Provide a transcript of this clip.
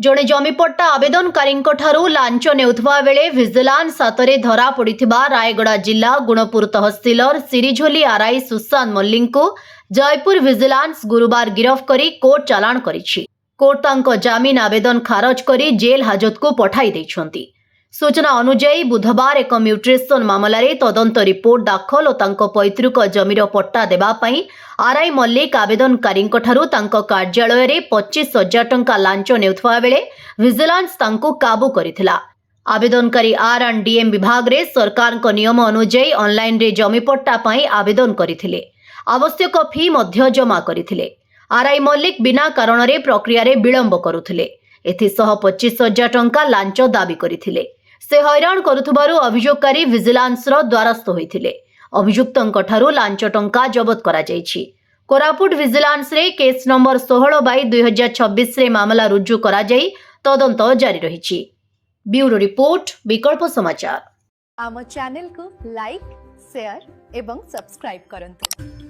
जड़े जमीपट्टा आवेदनकारी लांच नेउथबा बेले विजिलेंस हाथ में धरा पड़िथिबा रायगड़ा जिला गुणपुर तहसीलर सिरिझोली आरआई सुशांत मल्लिक को जयपुर विजिलेंस गुरुवार गिरफ करी कोर्ट चालाण करिछि। कोर्ट तांको जामीन आवेदन खारज करी जेल हाजत को पठाई दैछंती। सूचना अनुसार बुधवार एक म्यूटेशन मामलें तदंत रिपोर्ट दाखल और तांको पैतृक जमीर पट्टा देवाई आरआई मल्लिक आवेदनकारी कार्यालय में 25,000 टंका लांच नेउथबा बेले विजिलेंस तांको काबू करिथिला। आवेदनकारी आर&डीएम विभाग रे सरकार को नियम अनुसार ऑनलाइन रे जमीपट्टा पाई आवेदन करथिले। आवश्यक फी मध्य जमा करथिले। आरआई मल्लिक बिना कारण रे प्रक्रिया रे विलंब करुथिले। एथिसह 25,000 टंका लांच दाबी करथिले। से हैरान करुथबारु अभियोगकारी विजिलेंसर द्वारस्थ होइथिले। अभियुक्तंकठारु लांच टंका जबत करा जायछि। कोरापुट विजिलेंस रे केस नंबर 16/2026 रे मामला रुजु करा जाई तदंत जारी रहिछि। ब्यूरो रिपोर्ट विकल्प समाचार। आम चैनल को लाइक शेयर एवं सब्सक्राइब करंतु।